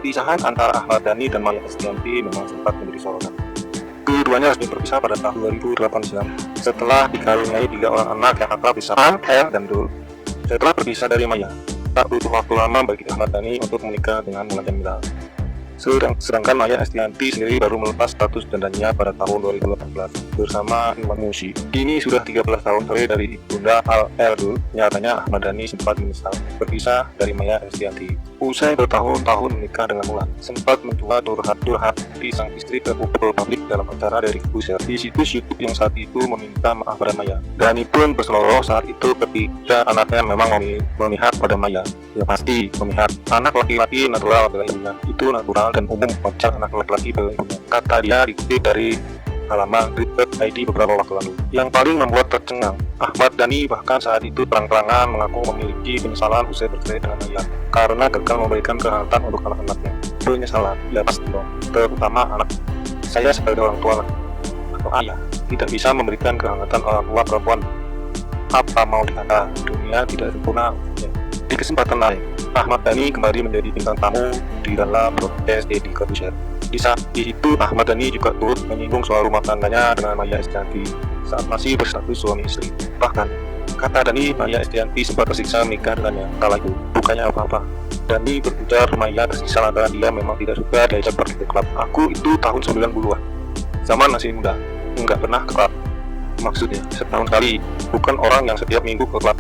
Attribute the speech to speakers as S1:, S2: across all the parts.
S1: Perpisahan antara Ahmad Dhani dan Maya Estianty memang sempat menjadi sorotan. Keduanya resmi berpisah pada tahun 2008 silam setelah dikaruniai 3 orang anak yang akrab disapa R dan Dul. Setelah berpisah dari Maya, tak butuh waktu lama bagi Ahmad Dhani untuk menikah dengan Mulan Jameela. Sedangkan Maya Estianty sendiri baru melepas status dandannya pada tahun 2018 bersama Iwan Musi. Kini sudah 13 tahun sore dari Bunda Al-Erdul. Nyatanya Ahmad Dhani sempat menyesal berpisah dari Maya Estianty. Usai bertahun-tahun menikah dengan Mulan, sempat mentua durhati sang istri terkumpul publik dalam acara dari Corbuzier di situs YouTube yang saat itu meminta maaf pada Maya. Dhani pun berseloroh saat itu ketika anaknya memang memihak pada Maya. Ya pasti memihak. Anak laki-laki natural adalah ibunya. Itu natural dan umum wajar anak laki-laki adalah ibunya. Kata dia dikutip dari halaman Twitter.id beberapa waktu lalu. Yang paling membuat tercengang, Ahmad Dhani bahkan saat itu terang-terangan mengaku memiliki penyesalan usai bercerai dengan Maya karena gagal memberikan kehangatan untuk anak-anaknya. Penyesalan, ya pasti dong, terutama anak. Saya sebagai orang tua atau ayah tidak bisa memberikan kehangatan orang tua perempuan. Apa mau dikata, dunia tidak sempurna. Di kesempatan lain, Ahmad Dhani kembali menjadi bintang tamu di dalam podcast Deddy Corbuzier. Di saat itu, Ahmad Dhani juga turut menyinggung soal rumah tangganya dengan Maya Estianty saat masih berstatus suami istri. Bahkan, kata Dhani, Maya Estianty sempat tersiksa menikah dengannya. Kala itu, bukannya apa-apa. Dhani berujar Maya tersiksa lantaran dia memang tidak suka diajak pergi ke klub. Aku itu tahun 90-an. Zaman masih muda, nggak pernah ke klub. Maksudnya, setahun kali, bukan orang yang setiap minggu ke klub.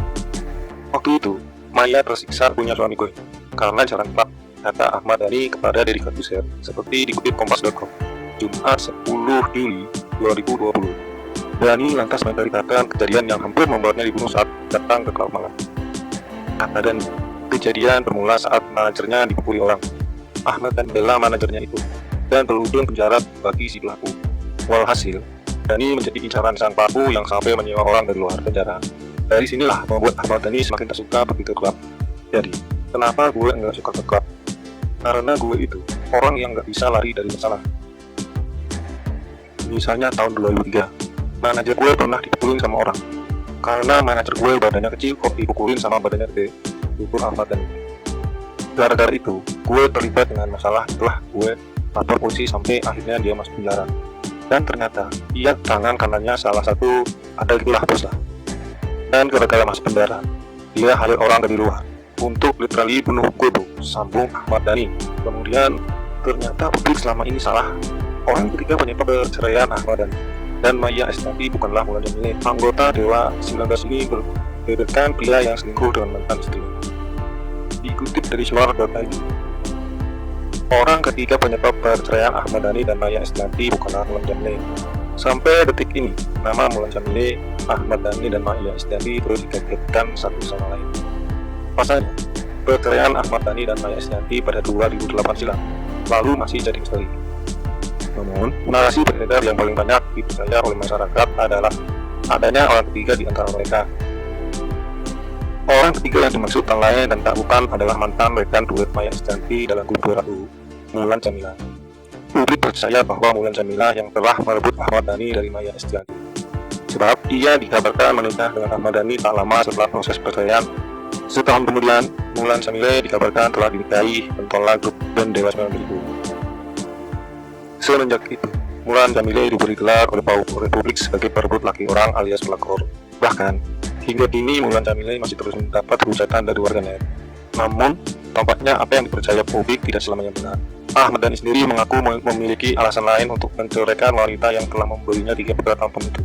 S1: Waktu itu, Maya tersiksa punya suami gue karena jarang klub, kata Ahmad Dhani kepada Deddy Corbuzier, seperti dikutip Kompas.com, Jumat 10 Juli 2020. Dhani lantas menceritakan kejadian yang hampir membuatnya dibunuh saat datang ke klub malam. Kata Dhani, kejadian bermula saat manajernya dipukuli orang. Ahmad Dhani bela manajernya itu dan berujung penjara bagi si pelaku. Walhasil, Dhani menjadi incaran sang pelaku yang sampai menyewa orang dari luar penjara. Dari sinilah membuat Ahmad Dhani semakin tak suka pergi ke klub. Jadi, kenapa gue nggak suka ke klub? Karena gue itu orang yang nggak bisa lari dari masalah. Misalnya tahun 2003, manajer gue pernah dipukulin sama orang. Karena manajer gue badannya kecil kok dipukulin sama badannya gede, ukur Ahmad Dhani. Gara-gara itu, gue terlibat dengan masalah setelah gue lapor polisi sampai akhirnya dia masuk penjara. Dan ternyata, dia tangan kanannya salah satu ada gitulah bos lah. Dan gara-gara masuk penjara, dia hadir orang dari luar untuk literally bunuh gue tuh, sambung Ahmad Dhani. Kemudian ternyata publik selama ini salah. Orang ketiga penyebab perceraian Ahmad Dhani dan Maya Estianty bukanlah Mulan Jameela. Anggota Dewa 19 ini berbedaan pria yang selingkuh dengan mantan istrinya. Dikutip dari suara.id, orang ketiga penyebab perceraian Ahmad Dhani dan Maya Estianty bukanlah Mulan Jameela. Sampai detik ini, nama Mulan Jameela, Ahmad Dhani, dan Maya Estianty terus dikaitkan satu sama lain. Pasalnya, perceraian Ahmad Dhani dan Maya Estianty pada 2008 silam lalu masih jadi misteri. Namun, narasi beredar yang paling banyak dipercaya oleh masyarakat adalah adanya orang ketiga di antara mereka. Orang ketiga yang dimaksud tak lain dan tak bukan adalah mantan rekan duet Maya Estianty dalam grup Ratu, Mulan Jameela. Publik percaya bahwa Mulan Jameela yang telah merebut Ahmad Dhani dari Maya Estianty. Sebab ia dikabarkan menikah dengan Ahmad Dhani tak lama setelah proses perceraian. Setahun kemudian, Mulan Jameela dikabarkan telah dinikahi pentola grup band Dewa 19 itu. Semenjak itu, Mulan Jameela diberi gelar oleh Republik sebagai perebut laki orang alias pelakor. Bahkan, hingga kini Mulan Jameela masih terus mendapat hujatan dari warganet. Namun, tampaknya apa yang dipercaya publik tidak selamanya benar. Ahmad Dhani sendiri mengaku memiliki alasan lain untuk menceraikan wanita yang telah membelinya 3 tahun itu.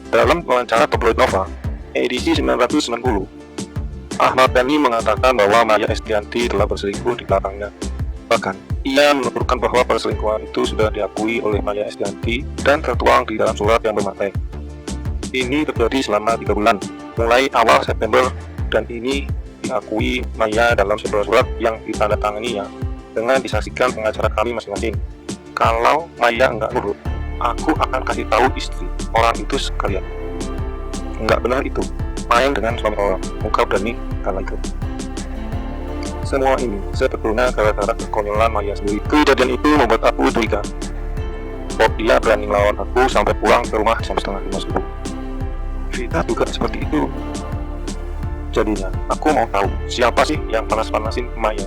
S1: Dalam wawancara tabloid Nova, edisi 1990, Ahmad Dhani mengatakan bahwa Maya Estianty telah berselingkuh di belakangnya. Bahkan, ia menuturkan bahwa perselingkuhan itu sudah diakui oleh Maya Estianty dan tertuang di dalam surat yang bermaterai. Ini terjadi selama 3 bulan, mulai awal September, dan ini diakui Maya dalam sebuah surat yang ditandatangani dengan disaksikan pengacara kami masing-masing. Kalau Maya nggak nurut, aku akan kasih tahu istri orang itu sekalian. Nggak benar itu, main dengan suami orang, ungkap Dhani kala itu. Semua ini sebetulnya gara-gara kekonyolan Maya sendiri. Kejadian itu membuat aku curiga. Kok dia berani melawan aku sampai pulang ke rumah jam 4:30 subuh. Vita juga seperti itu. Jadinya, aku mau tahu siapa sih yang panas-panasin Maya.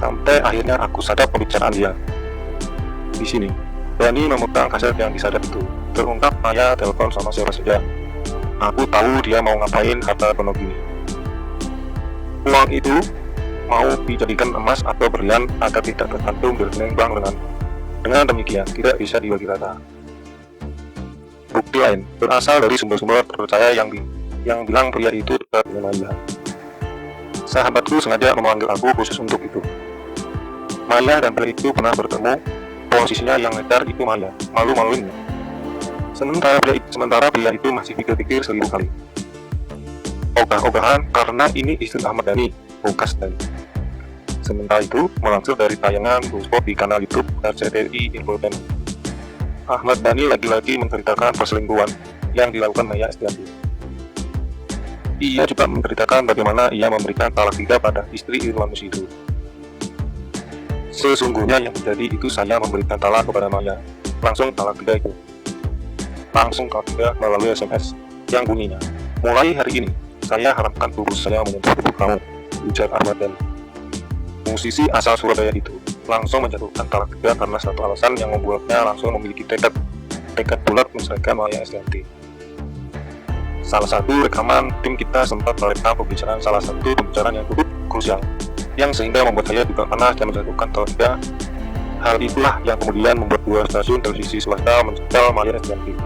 S1: Sampai akhirnya aku sadap pembicaraan dia. Di sini, Dani memegang kaset yang disadap itu. Terungkap Maya telepon sama siapa saja. Aku tahu dia mau ngapain harta Penogini. Uang itu mau dijadikan emas atau berlian agar tidak tergantung di rekening bank dengan demikian tidak bisa dibagi rata. Bukti lain berasal dari sumber-sumber terpercaya yang bilang pria itu dekat dengan Maya. Sahabatku sengaja memanggil aku khusus untuk itu. Maya dan pria itu pernah bertemu. Posisinya yang ngedar itu Maya, malu-maluin. Sementara pria itu masih pikir-pikir 1000 kali. Ogah-ogahan karena ini istri Ahmad Dhani, Bokas Dhani. Sementara itu, melansir dari tayangan Blogspot di kanal YouTube RCTI Infotainment, Ahmad Dhani lagi-lagi menceritakan perselingkuhan yang dilakukan Maya Estianty. Ia juga menceritakan bagaimana ia memberikan talak 3 pada istri Irwan Nusido. Sesungguhnya yang terjadi itu saya memberikan talak kepada Maya. Langsung talak 3 itu. Langsung talak 3 melalui SMS yang bunyinya, "Mulai hari ini, saya harapkan tubuh saya menyentuh tubuh kamu," ujar Ahmad Dhani. Musisi asal Surabaya itu langsung menjatuhkan talak 3 karena satu alasan yang membuatnya langsung memiliki tekad bulat menceraikan Maya Estianty. Salah satu rekaman tim kita sempat merekam salah satu pembicaraan yang cukup krusial, yang sehingga membuat saya juga panas dan menjatuhkan talak 3. Hal itulah yang kemudian membuat 2 stasiun televisi swasta mencekal Maya Estianty.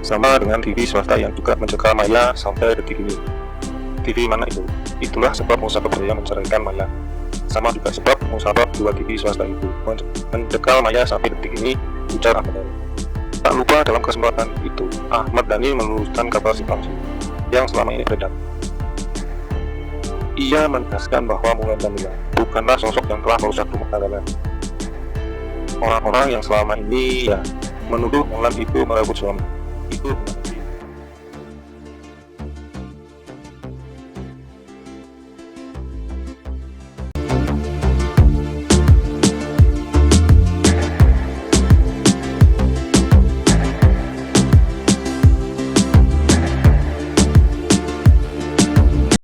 S1: Sama dengan TV swasta yang juga mencekal Maya sampai detik ini. TV mana itu? Itulah sebab musabab saya menceraikan Maya. Sama juga sebab musabab 2 TV swasta itu mencekal Maya sampai detik ini, ujar Ahmad Dhani. Tak lupa dalam kesempatan itu, Ahmad Dhani meluruskan kabar palsu yang selama ini beredar. Ia menegaskan bahwa Mulan Jamila bukanlah sosok yang telah merusak rumah tangga. Orang-orang yang selama ini menuduh Mulan itu merebut suami itu